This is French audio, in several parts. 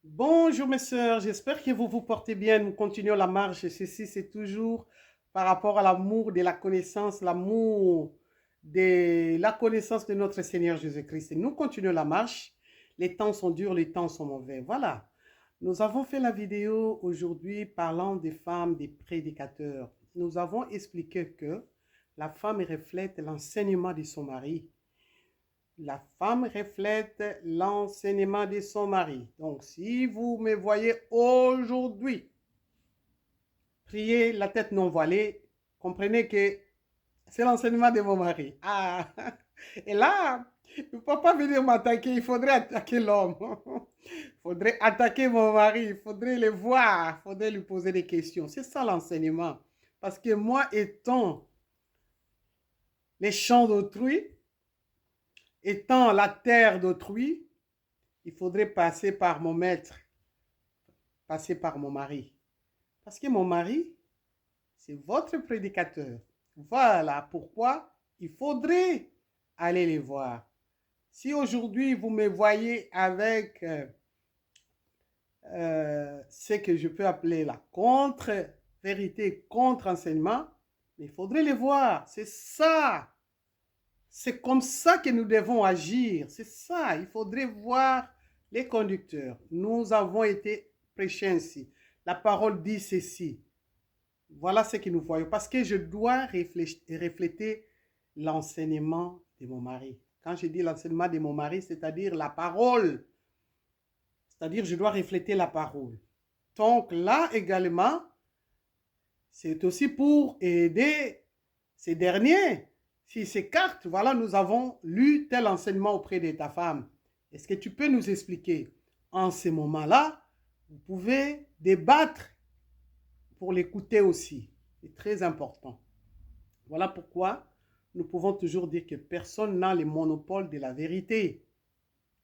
Bonjour mes sœurs, j'espère que vous vous portez bien. Nous continuons la marche. Ceci, c'est toujours par rapport à l'amour de la connaissance, l'amour de la connaissance de notre Seigneur Jésus-Christ. Et nous continuons la marche. Les temps sont durs, les temps sont mauvais. Voilà. Nous avons fait la vidéo aujourd'hui parlant des femmes, des prédicateurs. Nous avons expliqué que la femme reflète l'enseignement de son mari. La femme reflète l'enseignement de son mari. Donc, si vous me voyez aujourd'hui prier la tête non voilée, comprenez que c'est l'enseignement de mon mari. Ah, et là, il ne peut pas venir m'attaquer, il faudrait attaquer l'homme. Il faudrait attaquer mon mari, il faudrait le voir, il faudrait lui poser des questions. C'est ça l'enseignement. Parce que moi, étant les champs d'autrui, étant la terre d'autrui, il faudrait passer par mon maître, passer par mon mari. Parce que mon mari, c'est votre prédicateur. Voilà pourquoi il faudrait aller les voir. Si aujourd'hui vous me voyez avec ce que je peux appeler la contre-vérité, contre-enseignement, il faudrait les voir. C'est ça. C'est comme ça que nous devons agir. C'est ça. Il faudrait voir les conducteurs. Nous avons été prêchés ainsi. La parole dit ceci. Voilà ce que nous voyons. Parce que je dois refléter l'enseignement de mon mari. Quand je dis l'enseignement de mon mari, c'est-à-dire la parole. C'est-à-dire je dois refléter la parole. Donc là également, c'est aussi pour aider ces derniers. S'ils s'écartent, voilà, nous avons lu tel enseignement auprès de ta femme. Est-ce que tu peux nous expliquer? En ce moment-là, vous pouvez débattre pour l'écouter aussi. C'est très important. Voilà pourquoi nous pouvons toujours dire que personne n'a le monopole de la vérité.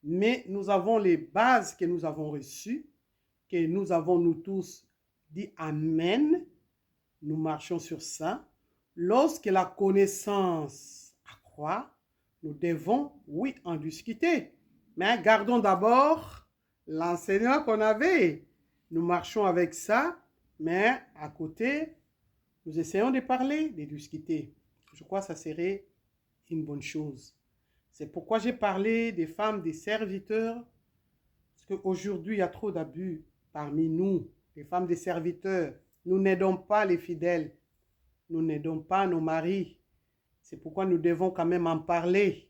Mais nous avons les bases que nous avons reçues, que nous avons nous tous dit Amen. Nous marchons sur ça. Lorsque la connaissance accroît, nous devons, oui, en discuter. Mais gardons d'abord l'enseignement qu'on avait. Nous marchons avec ça, mais à côté, nous essayons de parler, de discuter. Je crois que ça serait une bonne chose. C'est pourquoi j'ai parlé des femmes, des serviteurs, parce qu'aujourd'hui, il y a trop d'abus parmi nous, les femmes des serviteurs. Nous n'aidons pas les fidèles, nous n'aidons pas nos maris. C'est pourquoi nous devons quand même en parler.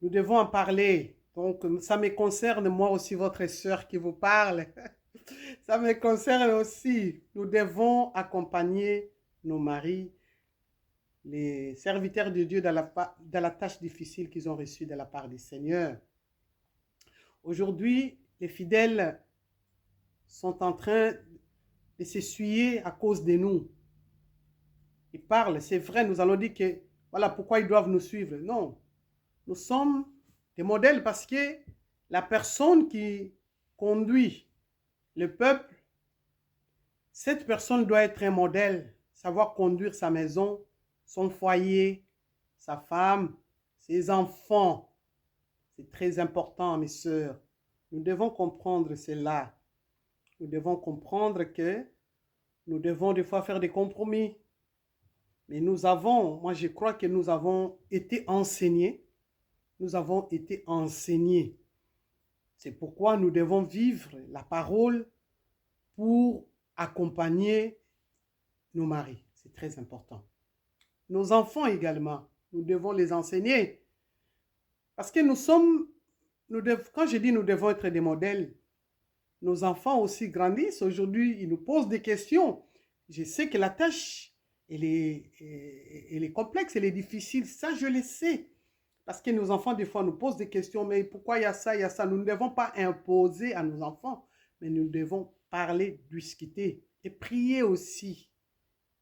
Nous devons en parler. Donc, ça me concerne moi aussi, votre sœur qui vous parle. Ça me concerne aussi. Nous devons accompagner nos maris, les serviteurs de Dieu dans la tâche difficile qu'ils ont reçue de la part du Seigneur. Aujourd'hui, les fidèles sont en train de s'essuyer à cause de nous. Ils parlent, c'est vrai, nous allons dire que voilà pourquoi ils doivent nous suivre. Non, nous sommes des modèles parce que la personne qui conduit le peuple, cette personne doit être un modèle, savoir conduire sa maison, son foyer, sa femme, ses enfants. C'est très important, mes sœurs. Nous devons comprendre cela. Nous devons comprendre que nous devons des fois faire des compromis. Mais nous avons, moi je crois que nous avons été enseignés. Nous avons été enseignés. C'est pourquoi nous devons vivre la parole pour accompagner nos maris. C'est très important. Nos enfants également, nous devons les enseigner. Parce que nous sommes, quand je dis nous devons être des modèles, nos enfants aussi grandissent. Aujourd'hui, ils nous posent des questions. Je sais que la tâche, elle est complexe, elle est difficile. Ça, je le sais. Parce que nos enfants, des fois, nous posent des questions. Mais pourquoi il y a ça, il y a ça? Nous ne devons pas imposer à nos enfants, mais nous devons parler, discuter et prier aussi.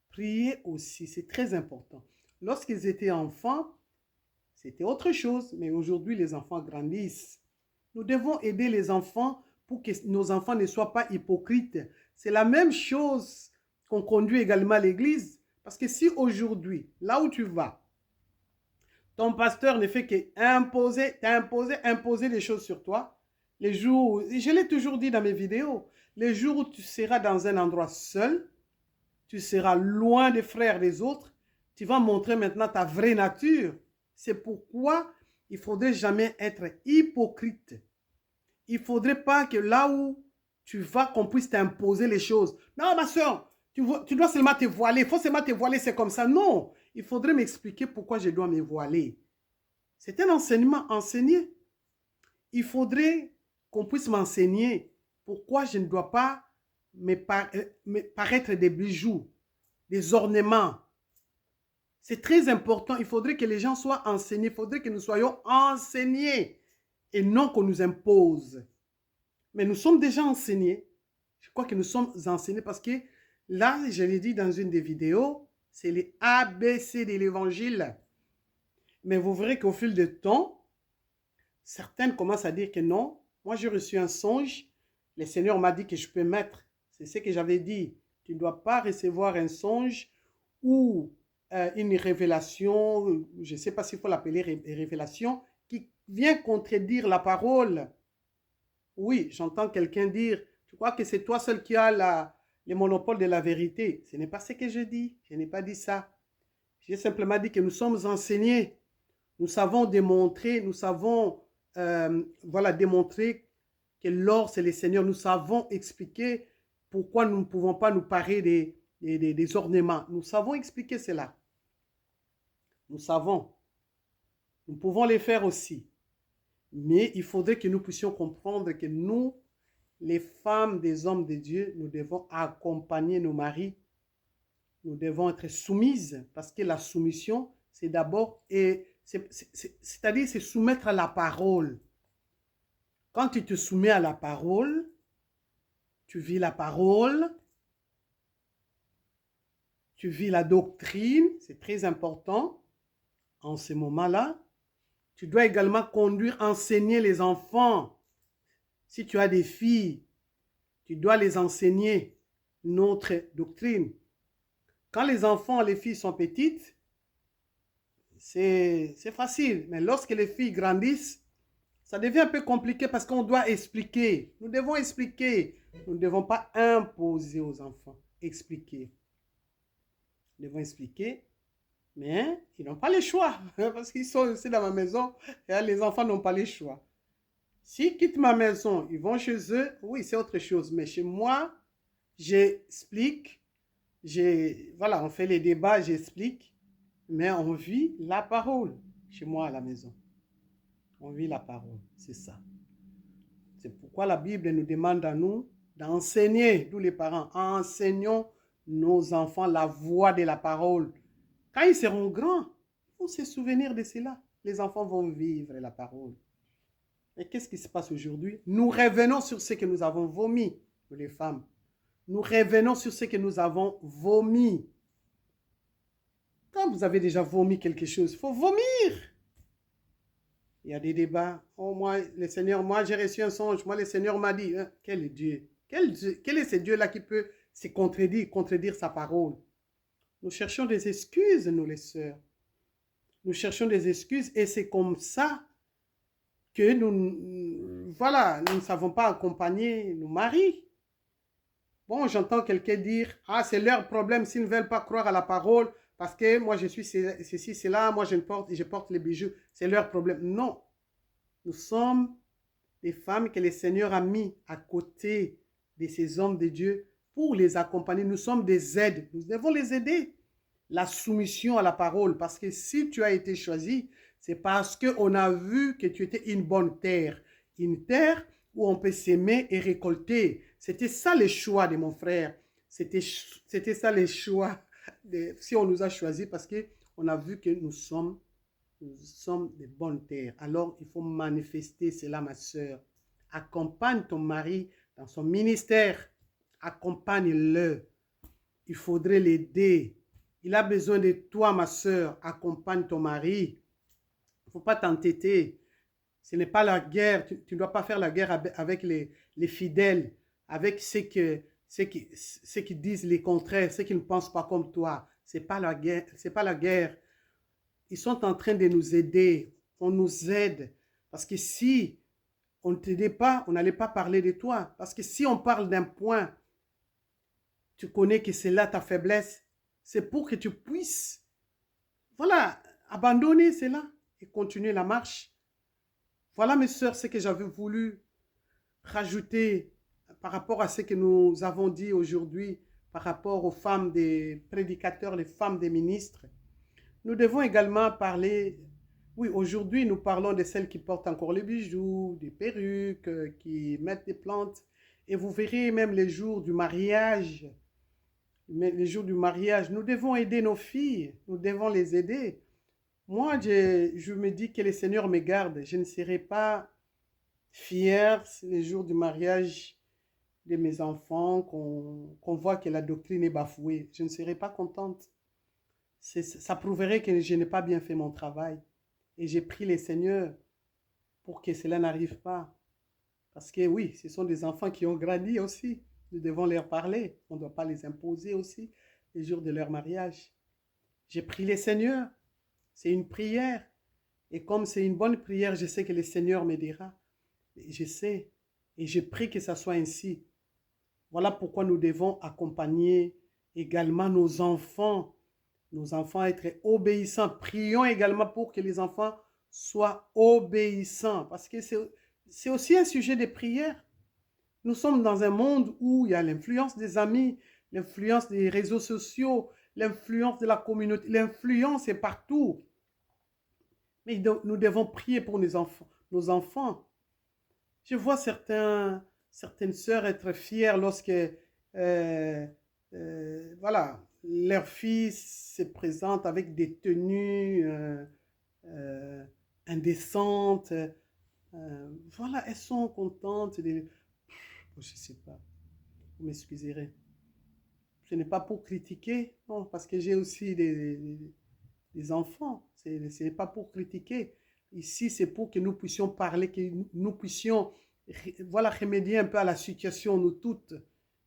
Prier aussi, c'est très important. Lorsqu'ils étaient enfants, c'était autre chose. Mais aujourd'hui, les enfants grandissent. Nous devons aider les enfants pour que nos enfants ne soient pas hypocrites. C'est la même chose qu'on conduit également à l'église. Parce que si aujourd'hui, là où tu vas, ton pasteur ne fait qu'imposer, imposer des choses sur toi, Les jours, je l'ai toujours dit dans mes vidéos, les jours où tu seras dans un endroit seul, tu seras loin des frères des autres, tu vas montrer maintenant ta vraie nature. C'est pourquoi il ne faudrait jamais être hypocrite. Il ne faudrait pas que là où tu vas, qu'on puisse t'imposer les choses. Non, ma soeur, tu dois seulement te voiler. Il faut seulement te voiler, c'est comme ça. Non, il faudrait m'expliquer pourquoi je dois me voiler. C'est un enseignement enseigné. Il faudrait qu'on puisse m'enseigner pourquoi je ne dois pas me paraître des bijoux, des ornements. C'est très important. Il faudrait que les gens soient enseignés. Il faudrait que nous soyons enseignés et non qu'on nous impose. Mais nous sommes déjà enseignés. Je crois que nous sommes enseignés parce que là, je l'ai dit dans une des vidéos, c'est les ABC de l'évangile. Mais vous verrez qu'au fil du temps, certaines commencent à dire que non. Moi, j'ai reçu un songe. Le Seigneur m'a dit que je peux mettre. C'est ce que j'avais dit. Tu ne dois pas recevoir un songe ou une révélation, je ne sais pas s'il faut l'appeler révélation, qui vient contredire la parole. Oui, j'entends quelqu'un dire, tu crois que c'est toi seul qui as le monopole de la vérité. Ce n'est pas ce que je dis. Je n'ai pas dit ça. J'ai simplement dit que nous sommes enseignés. Nous savons démontrer, nous savons voilà, démontrer que l'or, c'est le Seigneur. Nous savons expliquer pourquoi nous ne pouvons pas nous parer des ornements. Nous savons expliquer cela. Nous savons. Nous pouvons les faire aussi. Mais il faudrait que nous puissions comprendre que nous, les femmes des hommes de Dieu, nous devons accompagner nos maris. Nous devons être soumises parce que la soumission, c'est d'abord, c'est-à-dire c'est soumettre à la parole. Quand tu te soumets à la parole, tu vis la parole, tu vis la doctrine, c'est très important en ce moment-là. Tu dois également conduire, enseigner les enfants. Si tu as des filles, tu dois les enseigner notre doctrine. Quand les enfants, les filles sont petites, c'est facile. Mais lorsque les filles grandissent, ça devient un peu compliqué parce qu'on doit expliquer. Nous devons expliquer. Nous ne devons pas imposer aux enfants. Expliquer. Nous devons expliquer. Mais ils n'ont pas le choix. Parce qu'ils sont aussi dans ma maison. Et les enfants n'ont pas le choix. S'ils quittent ma maison, ils vont chez eux. Oui, c'est autre chose. Mais chez moi, j'explique. Voilà, on fait les débats, j'explique. Mais on vit la parole chez moi à la maison. On vit la parole, c'est ça. C'est pourquoi la Bible nous demande à nous d'enseigner, nous les parents, enseignons nos enfants la voix de la parole. Quand ils seront grands, il faut se souvenir de cela. Les enfants vont vivre la parole. Et qu'est-ce qui se passe aujourd'hui? Nous revenons sur ce que nous avons vomi, nous les femmes. Nous revenons sur ce que nous avons vomi. Quand vous avez déjà vomi quelque chose, il faut vomir. Il y a des débats. Oh, moi, le Seigneur, moi, j'ai reçu un songe. Moi, le Seigneur m'a dit, hein, quel est Dieu? Quel est ce Dieu-là qui peut se contredire sa parole? Nous cherchons des excuses, nous les sœurs. Nous cherchons des excuses et c'est comme ça que voilà, nous ne savons pas accompagner nos maris. Bon, j'entends quelqu'un dire, ah, c'est leur problème s'ils ne veulent pas croire à la parole parce que moi, je suis ceci, cela, moi, je porte les bijoux. C'est leur problème. Non. Nous sommes des femmes que le Seigneur a mis à côté de ces hommes de Dieu pour les accompagner. Nous sommes des aides. Nous devons les aider. La soumission à la parole. Parce que si tu as été choisi, c'est parce qu'on a vu que tu étais une bonne terre. Une terre où on peut s'aimer et récolter. C'était ça le choix de mon frère. C'était ça le choix. Si on nous a choisis parce qu'on a vu que nous sommes des bonnes terres. Alors, il faut manifester cela, ma soeur. Accompagne ton mari dans son ministère. Accompagne-le. Il faudrait l'aider. Il a besoin de toi, ma soeur. Accompagne ton mari. Il ne faut pas t'entêter. Ce n'est pas la guerre. Tu ne dois pas faire la guerre avec les fidèles, avec ceux qui disent les contraires, ceux qui ne pensent pas comme toi. Ce n'est pas la guerre. C'est pas la guerre. Ils sont en train de nous aider. On nous aide. Parce que si on ne t'aidait pas, on n'allait pas parler de toi. Parce que si on parle d'un point, tu connais que c'est là ta faiblesse, c'est pour que tu puisses, voilà, abandonner cela et continuer la marche. Voilà, mes sœurs, ce que j'avais voulu rajouter par rapport à ce que nous avons dit aujourd'hui, par rapport aux femmes des prédicateurs, les femmes des ministres. Nous devons également parler, oui, aujourd'hui nous parlons de celles qui portent encore les bijoux, des perruques, qui mettent des plantes. Et vous verrez même les jours du mariage, nous devons aider nos filles, nous devons les aider. Moi, je me dis que le Seigneur me garde. Je ne serai pas fière les jours du mariage de mes enfants, qu'on voit que la doctrine est bafouée. Je ne serai pas contente. Ça prouverait que je n'ai pas bien fait mon travail. Et j'ai prié le Seigneur pour que cela n'arrive pas. Parce que oui, ce sont des enfants qui ont grandi aussi. Nous devons leur parler. On ne doit pas les imposer aussi les jours de leur mariage. J'ai prié le Seigneur. C'est une prière. Et comme c'est une bonne prière, je sais que le Seigneur m'aidera. Je sais. Et je prie que ça soit ainsi. Voilà pourquoi nous devons accompagner également nos enfants être obéissants. Prions également pour que les enfants soient obéissants. Parce que c'est aussi un sujet de prière. Nous sommes dans un monde où il y a l'influence des amis, l'influence des réseaux sociaux, l'influence de la communauté. L'influence est partout. Mais nous devons prier pour nos enfants. Je vois certaines sœurs être fières lorsque voilà, leur fils se présente avec des tenues indécentes. Voilà, elles sont contentes. Je ne sais pas, vous m'excuserez. Ce n'est pas pour critiquer, non, parce que j'ai aussi des enfants. Ce n'est pas pour critiquer. Ici, c'est pour que nous puissions parler, que nous puissions voilà, remédier un peu à la situation, nous toutes,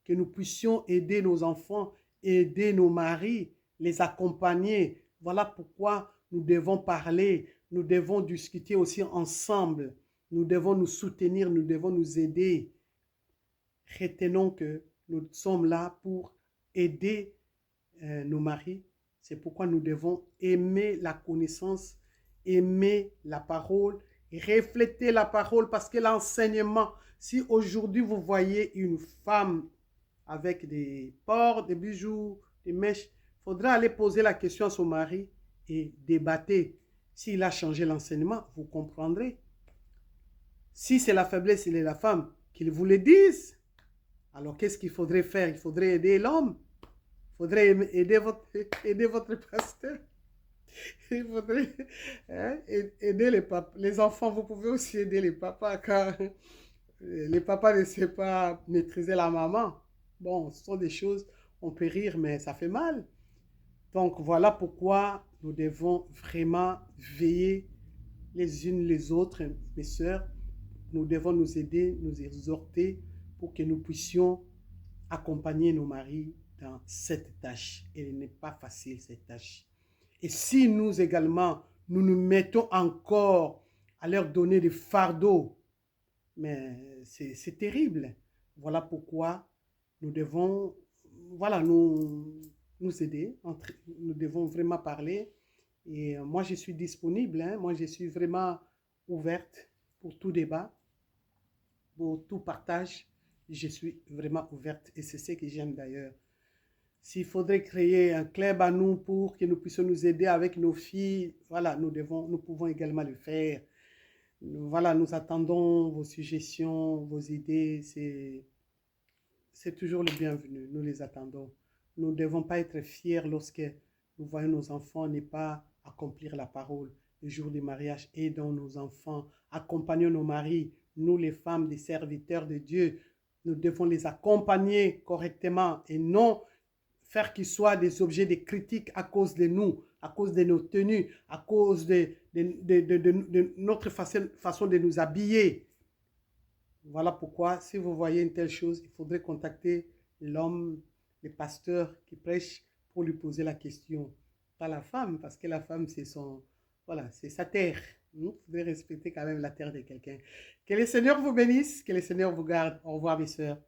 que nous puissions aider nos enfants, aider nos maris, les accompagner. Voilà pourquoi nous devons parler, nous devons discuter aussi ensemble, nous devons nous soutenir, nous devons nous aider. Retenons que nous sommes là pour aider nos maris. C'est pourquoi nous devons aimer la connaissance, aimer la parole, refléter la parole, parce que l'enseignement, si aujourd'hui vous voyez une femme avec des ports, des bijoux, des mèches, il faudra aller poser la question à son mari et débattre. S'il a changé l'enseignement, vous comprendrez. Si c'est la faiblesse, il est la femme, qu'il vous le dise. Alors qu'est-ce qu'il faudrait faire? Il faudrait aider l'homme. Il faudrait aider votre pasteur. Il faudrait aider les enfants. Vous pouvez aussi aider les papas, car les papas ne savent pas maîtriser la maman. Bon, ce sont des choses, on peut rire, mais ça fait mal. Donc voilà pourquoi nous devons vraiment veiller les unes les autres, mes sœurs. Nous devons nous aider, nous exhorter pour que nous puissions accompagner nos maris dans cette tâche. Elle n'est pas facile, cette tâche. Et si nous également, nous nous mettons encore à leur donner des fardeaux, mais c'est terrible. Voilà pourquoi nous devons, voilà, nous aider. Nous devons vraiment parler. Et moi, je suis disponible. Hein. Moi, je suis vraiment ouverte pour tout débat, pour tout partage. Je suis vraiment ouverte et c'est ce que j'aime d'ailleurs. S'il faudrait créer un club à nous pour que nous puissions nous aider avec nos filles, voilà, nous pouvons également le faire. Voilà, nous attendons vos suggestions, vos idées, c'est toujours le bienvenu, nous les attendons. Nous ne devons pas être fiers lorsque nous voyons nos enfants ne pas accomplir la parole. Le jour du mariage, aidons nos enfants, accompagnons nos maris, nous les femmes des serviteurs de Dieu, nous devons les accompagner correctement et non faire qu'ils soient des objets de critique à cause de nous, à cause de nos tenues, à cause de notre façon de nous habiller. Voilà pourquoi, si vous voyez une telle chose, il faudrait contacter l'homme, le pasteur qui prêche pour lui poser la question. Pas la femme, parce que la femme, c'est sa terre. Vous devez respecter quand même la terre de quelqu'un. Que le Seigneur vous bénisse, que le Seigneur vous garde. Au revoir, mes sœurs.